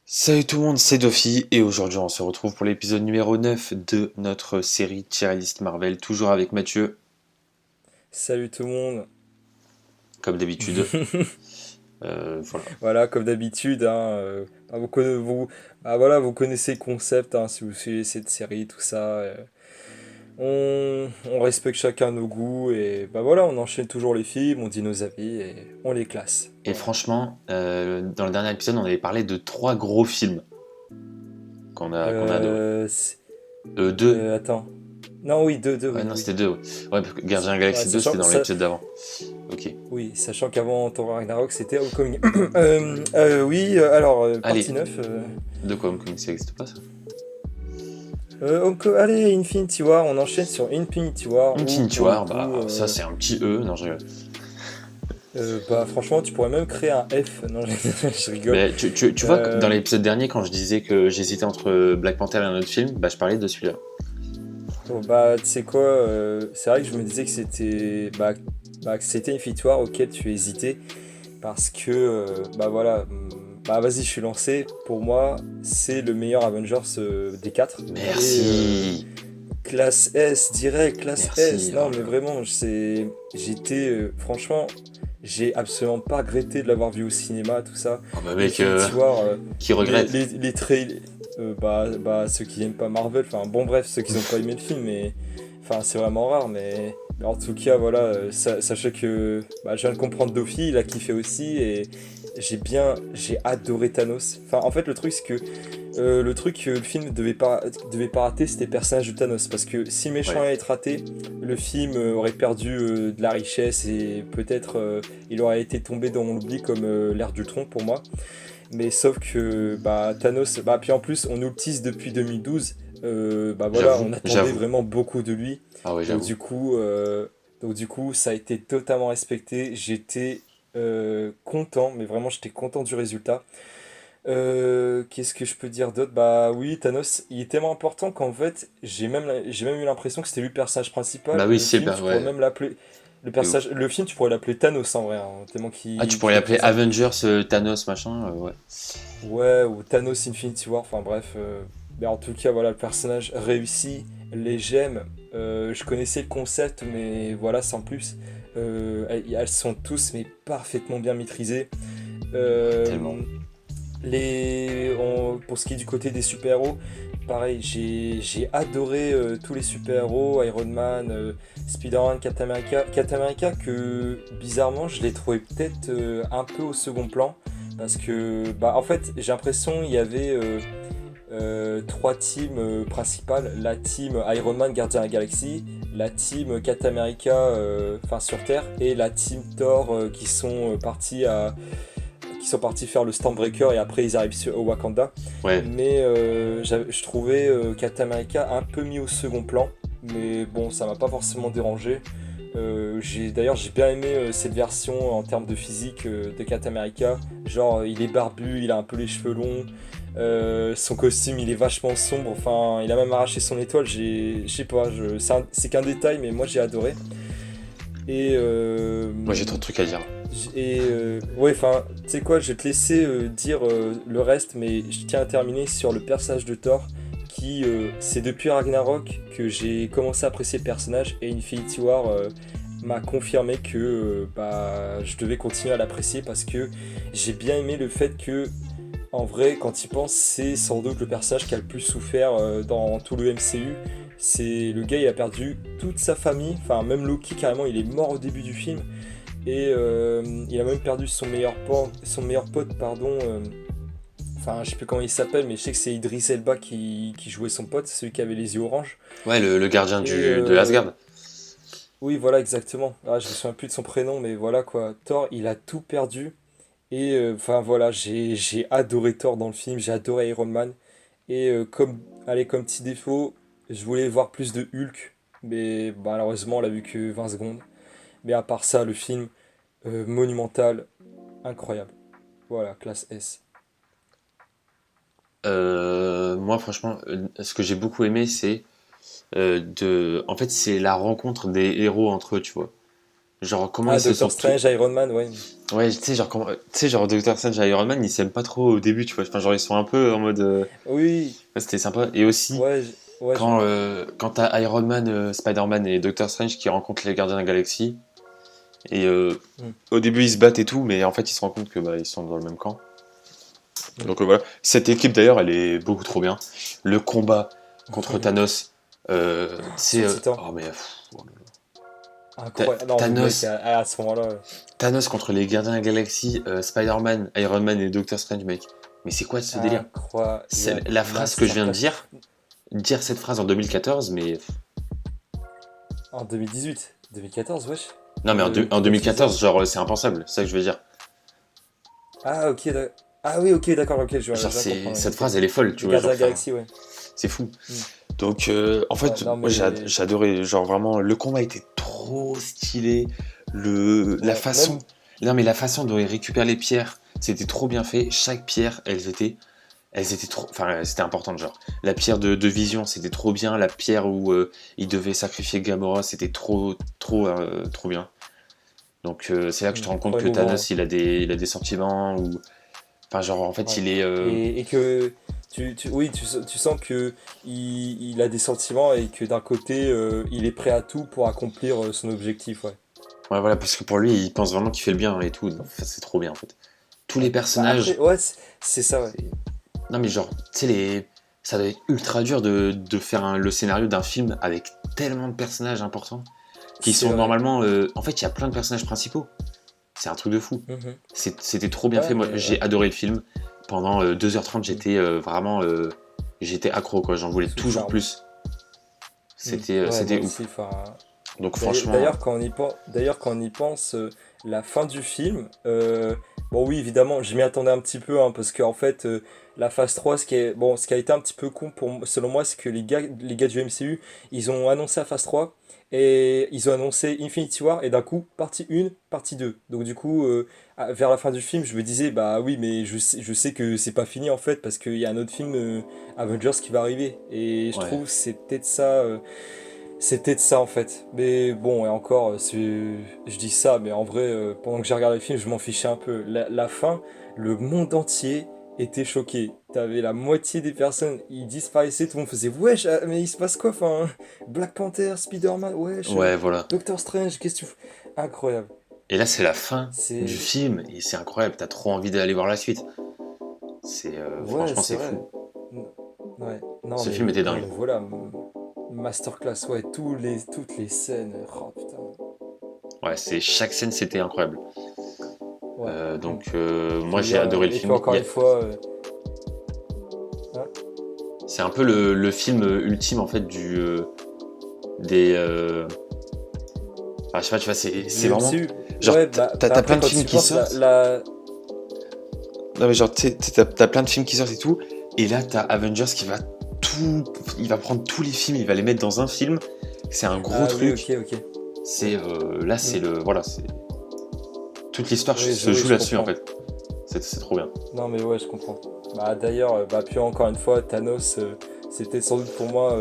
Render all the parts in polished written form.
Salut tout le monde, c'est Dofi et aujourd'hui on se retrouve pour l'épisode numéro 9 de notre série Tier List Marvel, toujours avec Mathieu, Salut tout le monde. comme d'habitude. Voilà. Voilà, comme d'habitude, hein, voilà, vous connaissez le concept, hein, si vous suivez cette série, tout ça. On respecte chacun nos goûts et bah voilà, on enchaîne toujours les films, on dit nos avis et on les classe. Et Voilà. franchement, dans le dernier épisode on avait parlé de trois gros films qu'on a adoré. Euh, Deux. Attends. Non, oui, deux, Ouais, oui, non, oui. c'était deux. Ouais, ouais, parce que Gardien de la Ouais, Galaxie 2 c'était dans l'épisode d'avant. Ok. oui, sachant qu'avant Thor Ragnarok, c'était Homecoming. Oui, alors, partie Allez, 9. de quoi Homecoming ça n'existe pas ça? Allez, Infinity War, on enchaîne sur Infinity War, où Infinity pour le War, coup, bah ça c'est un petit E, non je rigole. bah franchement, tu pourrais même créer un F. Non, je rigole. Mais tu vois, dans Euh, l'épisode dernier, quand je disais que j'hésitais entre Black Panther et un autre film, bah je parlais de celui-là. bon, bah, tu sais quoi, c'est vrai que je me disais que que c'était Infinity War auquel tu hésitais, parce que, bah voilà, bah vas-y, je suis lancé. Pour moi, c'est le meilleur Avengers des quatre. Et Merci. classe S, direct, classe S. Merci. Oh Non, là mais là. vraiment, j'étais, franchement, j'ai absolument pas regretté de l'avoir vu au cinéma, tout ça. Oh bah mec, Infinity War, qui regrette? les trailers, ceux qui aiment pas Marvel, enfin bon bref, ceux qui n'ont pas aimé le film, mais enfin c'est vraiment rare, mais en tout cas voilà, sachez que bah, je viens de comprendre Dofi, il a kiffé aussi et j'ai adoré Thanos. Enfin en fait le truc c'est que le truc que le film devait pas rater, c'était le personnage de Thanos. Parce que si le méchant Ouais. allait être raté, le film aurait perdu de la richesse et peut-être il aurait été tombé dans l'oubli comme l'ère d'Ultron pour moi. Mais sauf que bah, Thanos, bah, puis en plus on nous le tease depuis 2012. Bah voilà, J'avoue, on attendait j'avoue. vraiment beaucoup de lui. Ah ouais, Donc j'avoue. du coup, euh, donc du coup, ça a été totalement respecté. J'étais content, mais vraiment j'étais content du résultat. Qu'est-ce que je peux dire d'autre? Bah oui, Thanos, il est tellement important qu'en fait, j'ai même eu l'impression que c'était lui le personnage Bah principal. oui, Le c'est film, bah tu pourrais ouais, même l'appeler de ouf. le film, tu pourrais l'appeler Thanos en vrai, hein, tellement Ah, tu qu'il pourrais est l'appeler présent. Avengers Thanos machin, ouais. Ouais, ou Thanos Infinity War, enfin bref. Mais en tout cas, voilà, le personnage réussi, les gemmes. Je connaissais le concept, mais voilà, sans plus. Elles sont tous mais parfaitement bien maîtrisées. Ouais, tellement. Euh, pour ce qui est du côté des super-héros, pareil, j'ai adoré tous les super-héros, Iron Man, Spider-Man, Captain America, que bizarrement je l'ai trouvé peut-être un peu au second plan. Parce que, bah, en fait, j'ai l'impression il y avait trois teams principales. La team Iron Man, Gardien de la Galaxie, la team Captain America, enfin sur Terre, et la team Thor qui sont partis faire le Stormbreaker et après ils arrivent au Wakanda. Ouais. Mais je trouvais Captain America un peu mis au second plan. Mais bon, ça m'a pas forcément dérangé. D'ailleurs, j'ai bien aimé cette version en termes de physique de Captain America. Genre, il est barbu, il a un peu les cheveux longs. Son costume, il est vachement sombre. Enfin, il a même arraché son étoile. Je sais pas, c'est qu'un détail, mais moi j'ai adoré. Et Moi j'ai trop de trucs à dire. ouais, enfin, tu sais quoi, je vais te laisser dire le reste, mais je tiens à terminer sur le personnage de Thor, qui c'est depuis Ragnarok que j'ai commencé à apprécier le personnage, et Infinity War m'a confirmé que bah, je devais continuer à l'apprécier parce que j'ai bien aimé le fait que, en vrai, quand il pense, c'est sans doute le personnage qui a le plus souffert dans tout le MCU. C'est le gars, il a perdu toute sa famille, enfin même Loki carrément, il est mort au début du film. Et il a même perdu son meilleur pote, pardon. Enfin, je sais plus comment il s'appelle, mais je sais que c'est Idris Elba qui jouait son pote, celui qui avait les yeux orange. Ouais, le gardien Et de Asgard. oui, voilà, exactement. Ah, je me souviens plus de son prénom, mais voilà quoi. Thor, il a tout perdu. Et enfin voilà, j'ai adoré Thor dans le film, j'ai adoré Iron Man. Et comme petit défaut, je voulais voir plus de Hulk, mais bah, malheureusement, on l'a vu que 20 secondes. Mais à part ça, le film, monumental, incroyable. Voilà, classe S. Moi franchement, ce que j'ai beaucoup aimé c'est en fait c'est la rencontre des héros entre eux, tu vois. Genre, comment ils Ah, se Doctor sont tous. Strange, Iron Man, ouais. Ouais, tu sais, genre Doctor Strange et Iron Man, ils s'aiment pas trop au début, tu vois. Enfin, genre, ils sont un peu en mode. Oui, Ouais, c'était sympa. Et aussi, ouais, ouais, je vois. quand t'as Iron Man, Spider-Man et Doctor Strange qui rencontrent les Gardiens de la Galaxie, et Hmm, au début ils se battent et tout, mais en fait ils se rendent compte que bah, ils sont dans le même camp. hmm. Donc voilà. Cette équipe d'ailleurs, elle est beaucoup trop bien. Le combat contre Thanos, Sur Titan. oh mais. Oh là là. Incroyable. Non, mais mec, Thanos, à ce moment-là. Thanos contre les Gardiens de la Galaxie, Spider-Man, Iron Man et Doctor Strange, mec. Mais c'est quoi ce délire? Incroyable. La phrase que je viens de Masterclass. dire cette phrase en 2014, mais. En 2018. 2014, wesh. Non, mais en Pourquoi tu dis ça? 2014, genre, c'est impensable, c'est ça que je veux dire. Ah, ok. Ah oui, ok, d'accord, ok, je Genre, viens de comprendre, ouais, cette ok. phrase, elle est folle, tu Les vois, Gardiens genre, de la enfin, Galaxie, ouais. c'est fou. Hmm. Donc, en Ouais, fait, non, moi, mais. j'ai adoré, genre, vraiment, le combat était trop stylé, la Ouais, façon, même. non, mais la façon dont ils récupèrent les pierres, c'était trop bien fait, chaque pierre, elles étaient trop, enfin, c'était important, genre, la pierre de Vision, c'était trop bien, la pierre où il devait sacrifier Gamora, c'était trop bien. Donc, c'est là que je te rends compte Trop que émouvant, ouais. Thanos, il a des sentiments, ou, enfin, genre, en fait, Ouais. il est, Et que oui, tu sens que il a des sentiments et que d'un côté, il est prêt à tout pour accomplir son objectif, ouais. ouais, voilà, parce que pour lui, il pense vraiment qu'il fait le bien et tout. Enfin, c'est trop bien en fait. Tous les Ouais. Bah après, personnages, ouais, c'est ça, ouais. c'est- non mais genre, tu sais, ça doit être ultra dur de faire le scénario d'un film avec tellement de personnages importants qui C'est sont vrai. normalement. En fait, il y a plein de personnages principaux. C'est un truc de fou. Mhm. C'était trop bien fait. Ouais, Moi, mais j'ai ouais. adoré le film. Pendant 2h30, Mm. j'étais vraiment. J'étais accro, quoi. J'en voulais Sous le toujours charme. plus. Mm. Ouais, moi C'était aussi, ouf. enfin. Donc franchement, D'ailleurs, quand on y pense, la fin du film, bon oui, évidemment, je m'y attendais un petit peu, hein, parce qu'en fait, la phase 3 ce qui a été un petit peu con selon moi, c'est que les gars du MCU, ils ont annoncé la phase 3 et ils ont annoncé Infinity War, et d'un coup, partie 1, partie 2. Donc du coup, vers la fin du film, je me disais, bah oui, mais je sais que c'est pas fini en fait, parce qu'il y a un autre film, Avengers, qui va arriver. Et je ouais. trouve que c'est peut-être ça. C'était de ça en fait. Mais bon, et encore, je dis ça, mais en vrai, pendant que j'ai regardé le film, je m'en fichais un peu. La fin, le monde entier était choqué. T'avais la moitié des personnes, ils disparaissaient, tout le monde faisait wesh, mais il se passe quoi? Enfin, Black Panther, Spider-Man, wesh, Ouais, voilà. Doctor Strange, qu'est-ce que tu fais? Incroyable. Et là, c'est la fin du C'est. film et c'est incroyable. T'as trop envie d'aller voir la suite. Ouais, Franchement, c'est c'est vrai. fou. Ouais. Ce film était Non, dingue. mais voilà. Masterclass, ouais, toutes les scènes. Oh putain. Ouais, chaque scène, c'était incroyable. Ouais. Mm. Donc, moi, j'ai adoré le Et puis film. encore une fois, hein, C'est un peu le film ultime, en fait, des. Enfin, je sais pas, tu vois, c'est du vraiment. MCU. Genre, Ouais, bah t'as après, plein de quand films tu y qui penses, sortent. Non, mais genre, t'as plein de films qui sortent et tout. Et là, t'as Avengers qui va tout. Il va prendre tous les films, il va les mettre dans un film. C'est un gros Ah oui, truc. ok, ok. Là, Hmm. voilà, c'est. Toute l'histoire se Oui, joue je là-dessus, en comprends. fait. C'est trop bien. Non, mais ouais, je comprends. Bah d'ailleurs, bah puis encore une fois, Thanos, c'était sans doute pour moi,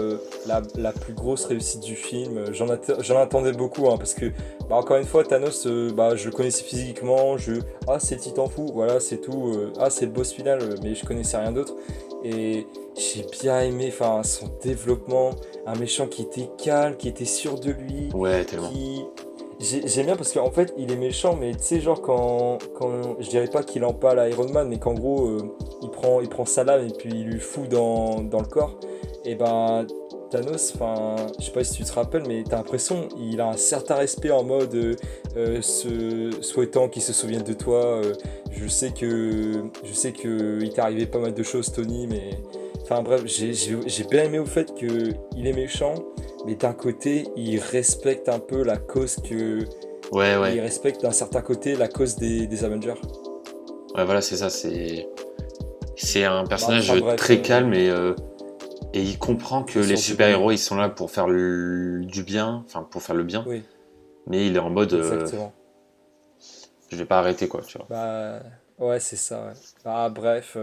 la plus grosse réussite du film. J'en attendais beaucoup, hein, parce que, bah encore une fois, Thanos, bah je le connaissais physiquement, ah c'est le Titan fou, voilà, c'est tout. Ah c'est le boss final, mais je connaissais rien d'autre. Et j'ai bien aimé, enfin, son développement, un méchant qui était calme, qui était sûr de lui, Ouais, tellement. qui j'aime bien parce qu'en fait il est méchant, mais tu sais genre quand je dirais pas qu'il empale Iron Man, mais qu'en gros il prend sa lame et puis il lui fout dans le corps. Et ben Thanos, enfin je sais pas si tu te rappelles, mais t'as l'impression il a un certain respect en mode souhaitant qu'il se souvienne de toi. Je sais que il t'est arrivé pas mal de choses, Tony, mais enfin bref, j'ai bien aimé au fait que il est méchant, mais d'un côté, il respecte un peu la cause que. Ouais, Il ouais. respecte d'un certain côté la cause des Avengers. Ouais, voilà, c'est ça. C'est un Bah, personnage enfin bref, très calme et il comprend que il les s'en débrouille. super-héros, ils sont là pour faire du bien, enfin, pour faire le bien. Oui, Mais il est en mode, exactement. je vais pas arrêter, quoi, tu vois. Bah, ouais, c'est ça, ouais. Bah, bref,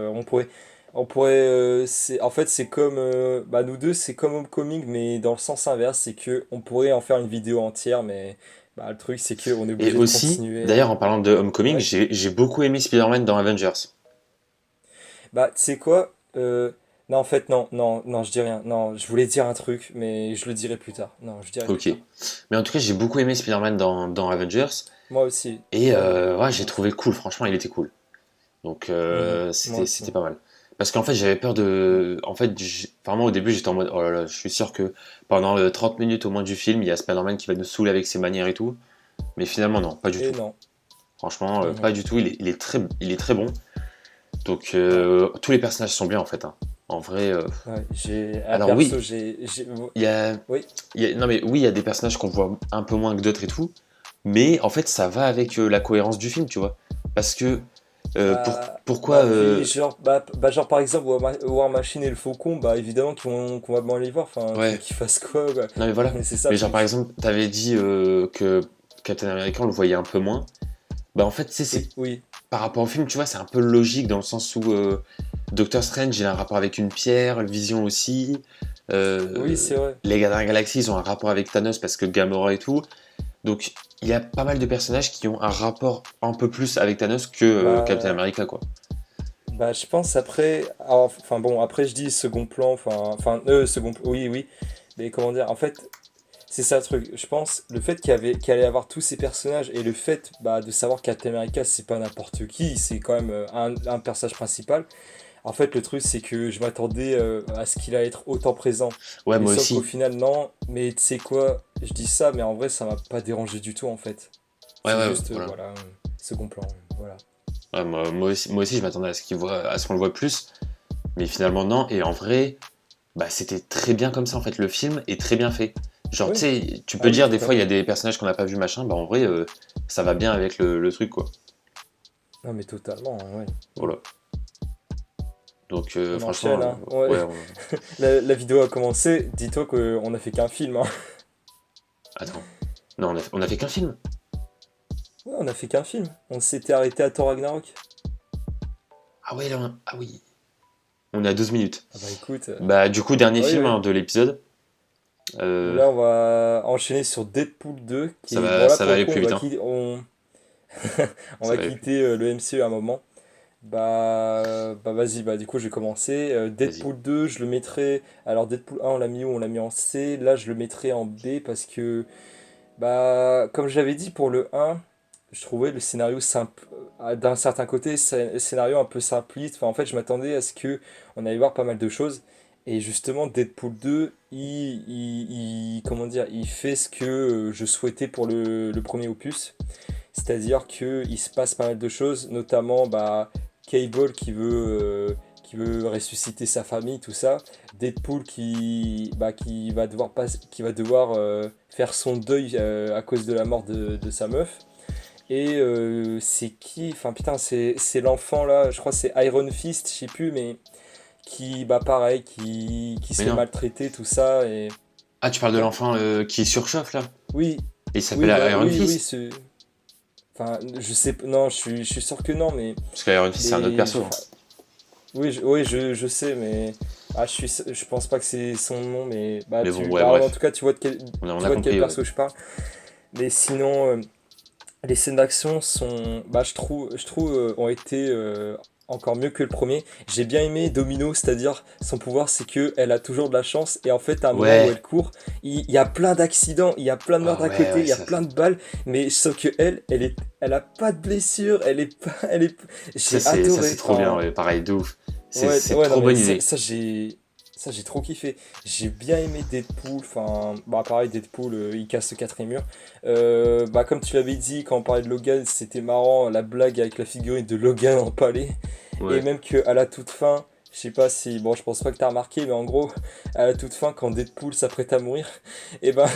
en fait, c'est comme, bah, nous deux, c'est comme Homecoming, mais dans le sens inverse, c'est que on pourrait en faire une vidéo entière, mais Bah, le truc, c'est qu'on est Et obligé de aussi, continuer. d'ailleurs, en parlant de Homecoming, Ouais. j'ai beaucoup aimé Spider-Man dans Avengers. Bah, tu sais quoi? Non, en fait, non, non, non, je dis rien. Non, je voulais dire un truc, mais je le dirai plus tard. Non, je dirai plus Ok. tard. Mais en tout cas, j'ai beaucoup aimé Spider-Man dans Avengers. Moi aussi. Et Ouais, ouais, j'ai moi trouvé aussi. cool, franchement, il était cool. Donc Mhm. Moi c'était aussi. pas mal. Parce qu'en fait, j'avais peur de. En fait, vraiment au début, j'étais en mode oh là là, je suis sûr que pendant 30 minutes au moins du film, il y a Spider-Man qui va nous saouler avec ses manières et tout. Mais finalement, non, pas du Et tout. non. Franchement, Mhm. pas du tout. Il est très bon. Donc Ouais. tous les personnages sont bien en fait, hein. En vrai. Ouais. J'ai. À Alors perso, oui, j'ai. il y a, Oui. non mais oui, il y a des personnages qu'on voit un peu moins que d'autres et tout. Mais en fait, ça va avec la cohérence du film, tu vois. Parce que pourquoi Bah oui, genre, genre par exemple, War Machine et le Faucon, bah évidemment qu'on va moins les voir. Enfin, tu veux ouais. qu'ils fassent quoi, quoi. Non mais voilà. Mais c'est ça le Mais genre par truc. exemple, t'avais dit que Captain America on le voyait un peu moins. Bah en fait, c'est Oui, oui. par rapport au film, tu vois, c'est un peu logique dans le sens où Doctor Strange il a un rapport avec une pierre, Vision aussi. Oui, euh, c'est vrai. les Gardiens de la Galaxie ils ont un rapport avec Thanos parce que Gamora et tout. Donc il y a pas mal de personnages qui ont un rapport un peu plus avec Thanos que Captain Bah, America quoi. bah je pense après. Enfin bon, après je dis second plan, second oui, oui. Mais comment dire, en fait, c'est ça le truc. Je pense, le fait qu'il allait avoir tous ces personnages et le fait bah, de savoir que Captain America, c'est pas n'importe qui, c'est quand même un personnage principal. En fait, le truc, c'est que je m'attendais à ce qu'il allait être autant présent. Ouais Mais moi sauf qu'au aussi. final, non. Mais tu sais quoi, je dis ça, mais en vrai, ça m'a pas dérangé du tout, en fait. Ouais C'est ouais juste, voilà. voilà, second plan, voilà. Ouais, moi aussi je m'attendais à à ce qu'on le voit plus. Mais finalement non. Et en vrai, bah, c'était très bien comme ça en fait. Le film est très bien fait. Genre, tu Oui, sais, tu ah peux oui, dire des fois il y a totalement. des personnages qu'on n'a pas vu machin, bah en vrai ça va bien avec le truc quoi. Non, mais totalement, ouais. Mm. Voilà. Donc On franchement, enchaîne, hein. Ouais. ouais, La vidéo a commencé. Dis-toi qu'on a fait qu'un film, hein. attends. Non, on a fait qu'un film. Ouais, on a fait qu'un film. On s'était arrêté à Thor Ragnarok. Ah ouais, là, ah oui. On est à 12 minutes. Ah bah écoute, Bah du coup, dernier oui, film oui. hein, de l'épisode. Euh, Là, on va enchaîner sur Deadpool 2, ça qui est... Bon, va, là, ça va pour le aller coup, plus vite, hein. on Ça va va aller plus. quitter le MCU à un moment. Bah vas-y, bah du coup, je vais commencer. Vas-y. Deadpool 2, je le mettrai... Alors, Deadpool 1, on l'a mis où? On l'a mis en C. Là, je le mettrai en B parce que... Bah, comme j'avais dit pour le 1, je trouvais le scénario simple. D'un certain côté, c'est un scénario un peu simpliste. Enfin, en fait, je m'attendais à ce que on allait voir pas mal de choses. Et justement, Deadpool 2, comment dire, il fait ce que je souhaitais pour le premier opus. C'est-à-dire que il se passe pas mal de choses, notamment bah, Cable qui veut ressusciter sa famille, tout ça. Deadpool qui va devoir faire son deuil à cause de la mort de sa meuf. Et c'est qui? Enfin putain, c'est l'enfant là, je crois que c'est Iron Fist, je sais plus, mais qui, bah pareil, qui se Mais fait non. maltraiter, tout ça. Et Ah, tu parles de quoi? l'enfant qui surchauffe là. Oui, Et il oui, s'appelle voilà, Iron oui, oui, Fist. enfin, je sais, non, je suis sûr que non, Parce que Iron Fist c'est un autre mais perso, hein. enfin, oui, je sais, mais je pense pas que c'est son nom, mais Mais bon, ouais, bah, en bref. tout cas, On tu a vois de quel compris, ouais. perso je parle. Mais sinon, les scènes d'action sont, bah, je trouve, ont été encore mieux que le premier. J'ai bien aimé Domino, c'est-à-dire son pouvoir, c'est que elle a toujours de la chance et en fait, à un moment où Ouais. elle court, il y a plein d'accidents, il y a plein de meurtres Ah à ouais, côté, ouais, il y a ça. plein de balles, mais sauf que elle a pas de blessure, elle est pas, elle est, j'ai Ça c'est adoré. trop bien, Enfin, ouais, pareil, de ouf. ouais, C'est ouais, non trop mais bonne idée. ça j'ai trop kiffé. J'ai bien aimé Deadpool. Enfin, bah pareil, Deadpool, il casse le quatrième mur. Bah comme tu l'avais dit quand on parlait de Logan, c'était marrant la blague avec la figurine de Logan en palais. Et Ouais. même que à la toute fin, je sais pas si, bon, je pense pas que t'as remarqué, mais en gros, à la toute fin, quand Deadpool s'apprête à mourir, et ben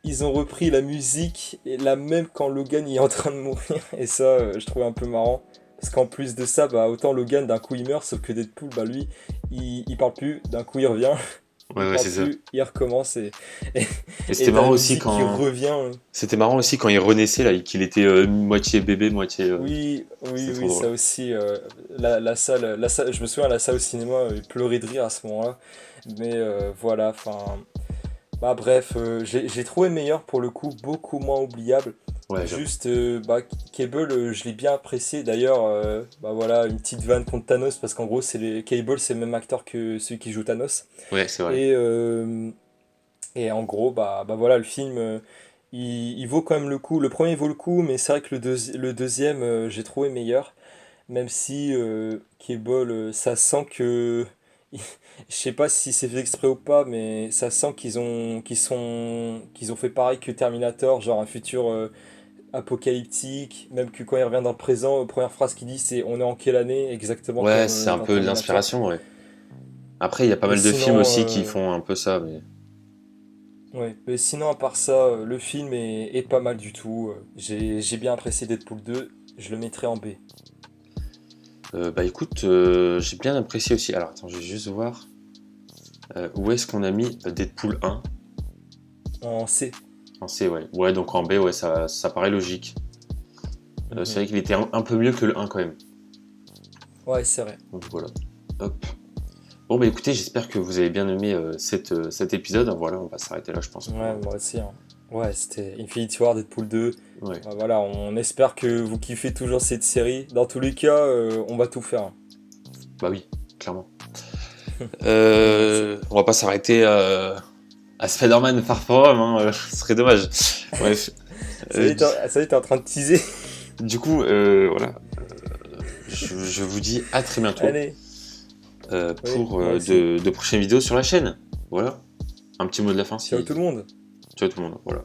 ils ont repris la musique et la même quand Logan il est en train de mourir. Et ça, je trouve un peu marrant. Parce qu'en plus de ça, bah, autant Logan d'un coup il meurt, sauf que Deadpool, bah lui, il parle plus, d'un coup il revient, Ouais, il ouais, parle c'est ça. plus, il recommence et, Et et c'était t'as marrant la aussi musique qui quand. revient. C'était marrant aussi quand il renaissait là, et qu'il était moitié bébé, moitié. Oui, oui, C'était trop oui, drôle. ça aussi. La salle, je me souviens, la salle au cinéma, pleurer de rire à ce moment-là. Mais voilà, enfin. Bah bref, j'ai trouvé meilleur pour le coup, beaucoup moins oubliable. Ouais, j'avoue. Juste, bah, Cable, je l'ai bien apprécié. D'ailleurs, bah voilà, une petite vanne contre Thanos, parce qu'en gros, Cable, c'est le même acteur que celui qui joue Thanos. Ouais, c'est vrai. Et, euh, et en gros, bah voilà, le film, il vaut quand même le coup. Le premier vaut le coup, mais c'est vrai que le deuxième, j'ai trouvé meilleur. Même si Cable, ça sent que. Je sais pas si c'est fait exprès ou pas, mais ça sent qu'ils ont fait pareil que Terminator, genre un futur apocalyptique, même que quand il revient dans le présent, première phrase qu'il dit c'est on est en quelle année, exactement Ouais, comme c'est un dans peu de Terminator. l'inspiration, ouais. Après, il y a pas Mais mal de films sinon, aussi qui font un peu ça, mais... ouais. Mais sinon, à part ça, le film est pas mal du tout. J'ai bien apprécié Deadpool 2, je le mettrai en B. Bah écoute, j'ai bien apprécié aussi. Alors attends, je vais juste voir où est-ce qu'on a mis Deadpool 1. En C. En C, ouais. Ouais, donc en B, ouais, ça paraît logique. C'est Mhm. vrai qu'il était un peu mieux que le 1 quand même. Ouais, c'est vrai. Donc voilà. Hop. Bon bah écoutez, j'espère que vous avez bien aimé cet épisode. Voilà, on va s'arrêter là, je pense. Ouais, moi aussi, hein. Ouais, c'était Infinity War, Deadpool 2. Ouais. Bah, voilà, on espère que vous kiffez toujours cette série. Dans tous les cas, on va tout faire. Bah oui, clairement. Ouais, On va pas s'arrêter à Spider-Man Far From Home, hein, ce serait dommage. Bref. ça y est, t'es en train de teaser. Du coup, voilà. Je vous dis à très bientôt Allez, oui, pour moi aussi. de prochaines vidéos sur la chaîne. Voilà. Un petit mot de la fin si. Ciao tout le monde. Ciao tout le monde. Voilà.